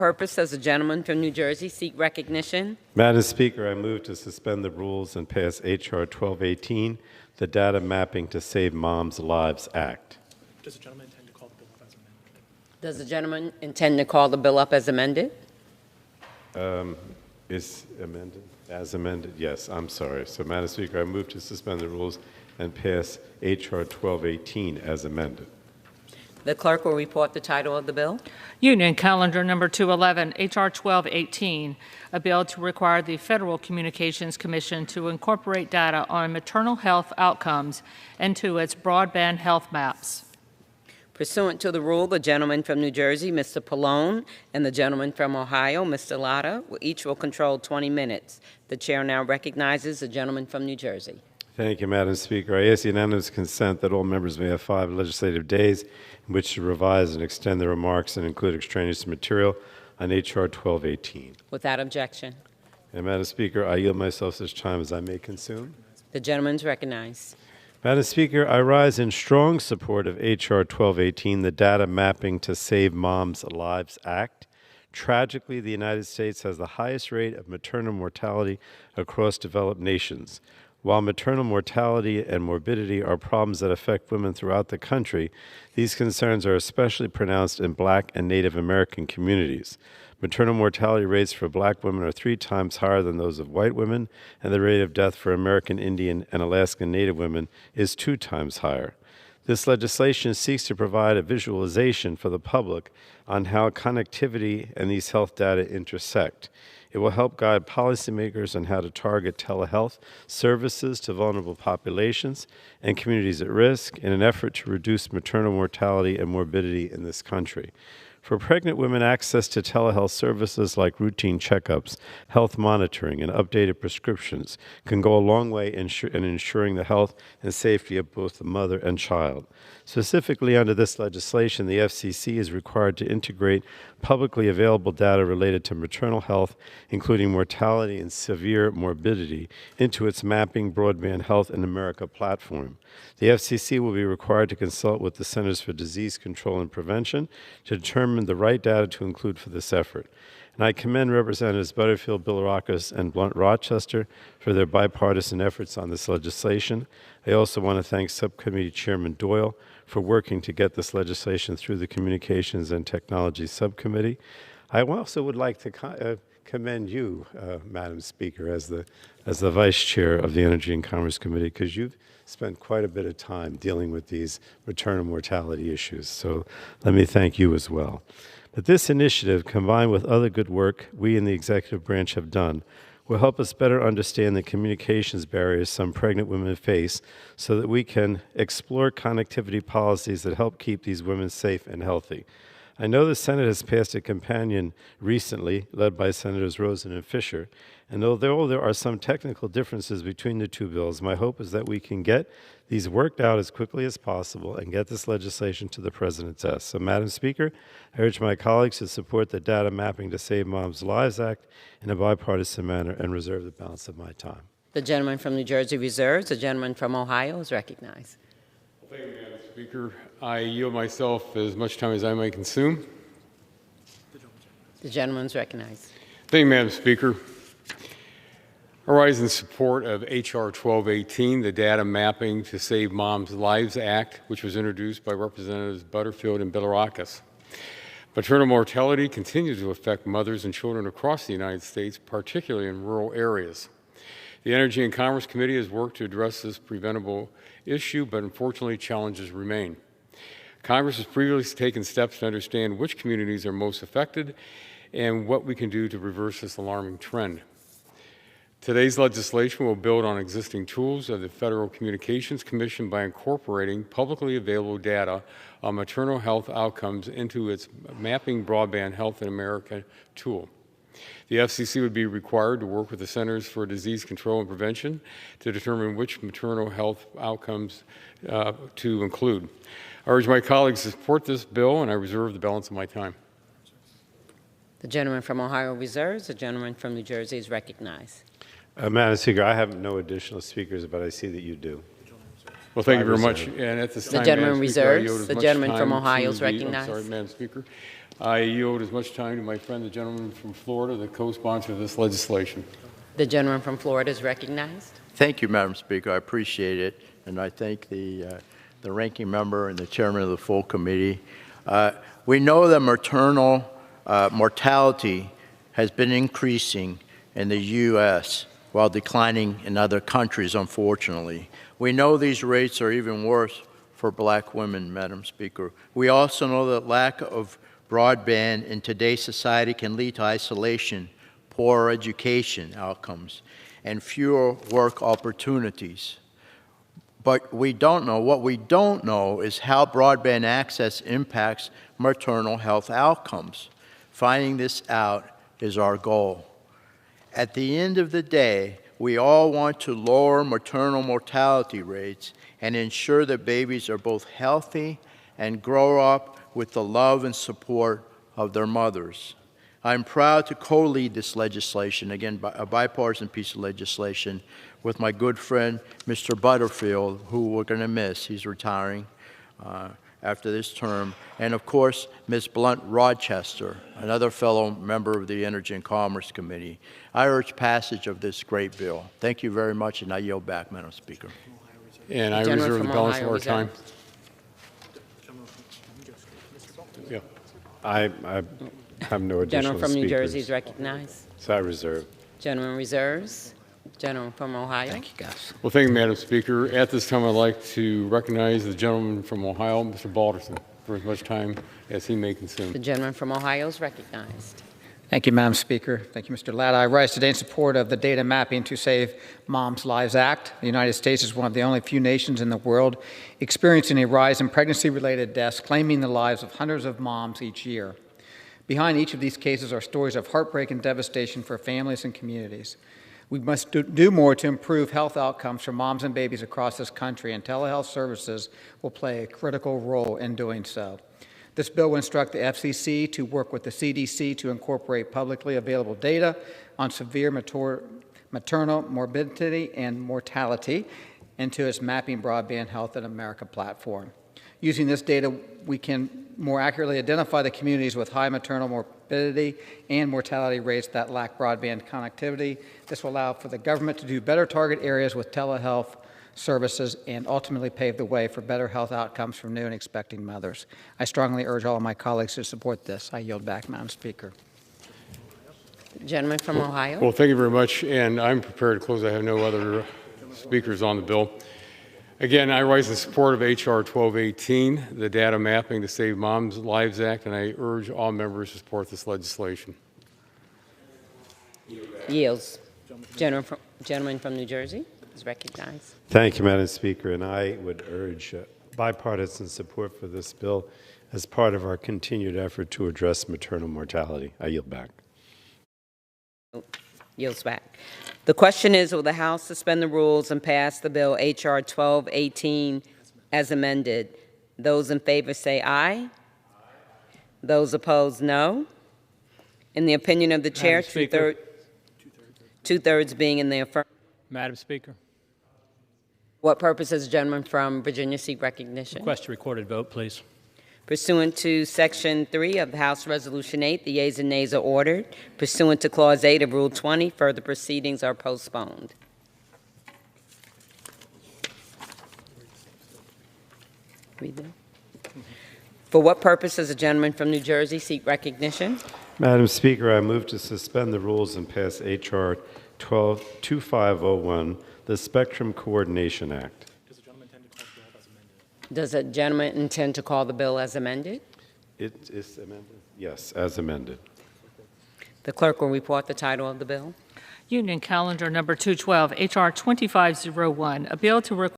purpose does the gentleman from New Jersey seek recognition? Madam Speaker, I move to suspend the rules and pass H.R. 1218, the Data Mapping to Save Moms' Lives Act. Does the gentleman intend to call the bill up as amended? Does the gentleman intend to call the bill up as amended? Is amended? As amended? Yes, I'm sorry. So, Madam Speaker, I move to suspend the rules and pass H.R. 1218 as amended. The clerk will report the title of the bill. Union Calendar Number 211, H.R. 1218, a bill to require the Federal Communications Commission to incorporate data on maternal health outcomes into its broadband health maps. Pursuant to the rule, the gentleman from New Jersey, Mr. Pallone, and the gentleman from Ohio, Mr. Latta, each will control 20 minutes. The chair now recognizes the gentleman from New Jersey. Thank you, Madam Speaker. I ask unanimous consent that all members may have 5 legislative days in which to revise and extend their remarks and include extraneous material on H.R. 1218. Without objection. And, Madam Speaker, I yield myself such time as I may consume. The gentleman's recognized. Madam Speaker, I rise in strong support of H.R. 1218, the Data Mapping to Save Moms' Lives Act. Tragically, the United States has the highest rate of maternal mortality across developed nations. While maternal mortality and morbidity are problems that affect women throughout the country, these concerns are especially pronounced in Black and Native American communities. Maternal mortality rates for Black women are 3 times higher than those of white women, and the rate of death for American Indian and Alaskan Native women is 2 times higher. This legislation seeks to provide a visualization for the public on how connectivity and these health data intersect. It will help guide policymakers on how to target telehealth services to vulnerable populations and communities at risk in an effort to reduce maternal mortality and morbidity in this country. For pregnant women, access to telehealth services like routine checkups, health monitoring, and updated prescriptions can go a long way in ensuring the health and safety of both the mother and child. Specifically, under this legislation, the FCC is required to integrate publicly available data related to maternal health, including mortality and severe morbidity, into its Mapping Broadband Health in America platform. The FCC will be required to consult with the Centers for Disease Control and Prevention to determine the right data to include for this effort. And I commend Representatives Butterfield, Bilirakis, and Blunt Rochester for their bipartisan efforts on this legislation. I also want to thank Subcommittee Chairman Doyle for working to get this legislation through the Communications and Technology Subcommittee. I also would like to commend you, Madam Speaker, as the Vice Chair of the Energy and Commerce Committee, because you've spent quite a bit of time dealing with these maternal mortality issues. So let me thank you as well. But this initiative, combined with other good work we in the executive branch have done, will help us better understand the communications barriers some pregnant women face so that we can explore connectivity policies that help keep these women safe and healthy. I know the Senate has passed a companion recently, led by Senators Rosen and Fisher, and although there are some technical differences between the 2 bills, my hope is that we can get these worked out as quickly as possible and get this legislation to the President's desk. So, Madam Speaker, I urge my colleagues to support the Data Mapping to Save Moms' Lives Act in a bipartisan manner and reserve the balance of my time. The gentleman from New Jersey reserves. The gentleman from Ohio is recognized. Thank you, Madam Speaker. I yield myself as much time as I may consume. The gentleman's recognized. Thank you, Madam Speaker. I rise in support of H.R. 1218, the Data Mapping to Save Moms' Lives Act, which was introduced by Representatives Butterfield and Bilirakis. Maternal mortality continues to affect mothers and children across the United States, particularly in rural areas. The Energy and Commerce Committee has worked to address this preventable issue, but unfortunately challenges remain. Congress has previously taken steps to understand which communities are most affected and what we can do to reverse this alarming trend. Today's legislation will build on existing tools of the Federal Communications Commission by incorporating publicly available data on maternal health outcomes into its Mapping Broadband Health in America tool. The FCC would be required to work with the Centers for Disease Control and Prevention to determine which maternal health outcomes to include. I urge my colleagues to support this bill, and I reserve the balance of my time. The gentleman from Ohio reserves. The gentleman from New Jersey is recognized. Madam Speaker, I have no additional speakers, but I see that you do. Well, thank you very much. And at this time, the gentleman Madam Speaker, I reserves. yield as The much gentleman time from Ohio is to recognized. I'm sorry, Madam Speaker. I yield as much time to my friend, the gentleman from Florida, the co-sponsor of this legislation. The gentleman from Florida is recognized. Thank you, Madam Speaker. I appreciate it, and I thank the ranking member and the chairman of the full committee. We know that maternal mortality has been increasing in the U.S. while declining in other countries, unfortunately. We know these rates are even worse for black women, Madam Speaker. We also know that lack of broadband in today's society can lead to isolation, poor education outcomes, and fewer work opportunities. But what we don't know is how broadband access impacts maternal health outcomes. Finding this out is our goal. At the end of the day, we all want to lower maternal mortality rates and ensure that babies are both healthy and grow up with the love and support of their mothers. I'm proud to co-lead this legislation, again, a bipartisan piece of legislation, with my good friend, Mr. Butterfield, who we're going to miss. He's retiring after this term. And, of course, Ms. Blunt Rochester, another fellow member of the Energy and Commerce Committee. I urge passage of this great bill. Thank you very much, and I yield back, Madam Speaker. And I reserve the balance of our time. Yeah. I have no additional Gentleman from New Jersey speakers. is recognized. So I reserve. Gentleman reserves. Gentleman from Ohio. Thank you, guys. Well, thank you, Madam Speaker. At this time, I'd like to recognize the gentleman from Ohio, Mr. Balderson, for as much time as he may consume. The gentleman from Ohio is recognized. Thank you, Madam Speaker. Thank you, Mr. Latta. I rise today in support of the Data Mapping to Save Moms' Lives Act. The United States is one of the only few nations in the world experiencing a rise in pregnancy-related deaths, claiming the lives of hundreds of moms each year. Behind each of these cases are stories of heartbreak and devastation for families and communities. We must do more to improve health outcomes for moms and babies across this country, and telehealth services will play a critical role in doing so. This bill will instruct the FCC to work with the CDC to incorporate publicly available data on severe maternal morbidity and mortality into its Mapping Broadband Health in America platform. Using this data, we can more accurately identify the communities with high maternal morbidity and mortality rates that lack broadband connectivity. This will allow for the government to do better target areas with telehealth services and ultimately pave the way for better health outcomes for new and expecting mothers. I strongly urge all of my colleagues to support this. I yield back, Madam Speaker. Gentleman from Ohio. Well, thank you very much, and I'm prepared to close. I have no other speakers on the bill. Again, I rise in support of H.R. 1218, the Data Mapping to Save Moms' Lives Act, and I urge all members to support this legislation. Yields. Gentleman from New Jersey is recognized. Thank you, Madam Speaker, and I would urge bipartisan support for this bill as part of our continued effort to address maternal mortality. I yield back. Yields back. The question is, will the House suspend the rules and pass the bill H.R. 1218 as amended? Those in favor say aye. Those opposed, no. In the opinion of the chair, two-thirds being in the affirmative. Madam Speaker, What purpose does the gentleman from Virginia seek recognition? request a recorded vote, please. Pursuant to Section 3 of the House Resolution 8, the yeas and nays are ordered. Pursuant to Clause 8 of Rule 20, further proceedings are postponed. Read them. For what purpose does the gentleman from New Jersey seek recognition? Madam Speaker, I move to suspend the rules and pass H.R. 2501, the Spectrum Coordination Act. Does the gentleman intend to call the bill as amended? It is amended? Yes, as amended. The clerk will report the title of the bill. Union Calendar Number 212, H.R. 2501, a bill to require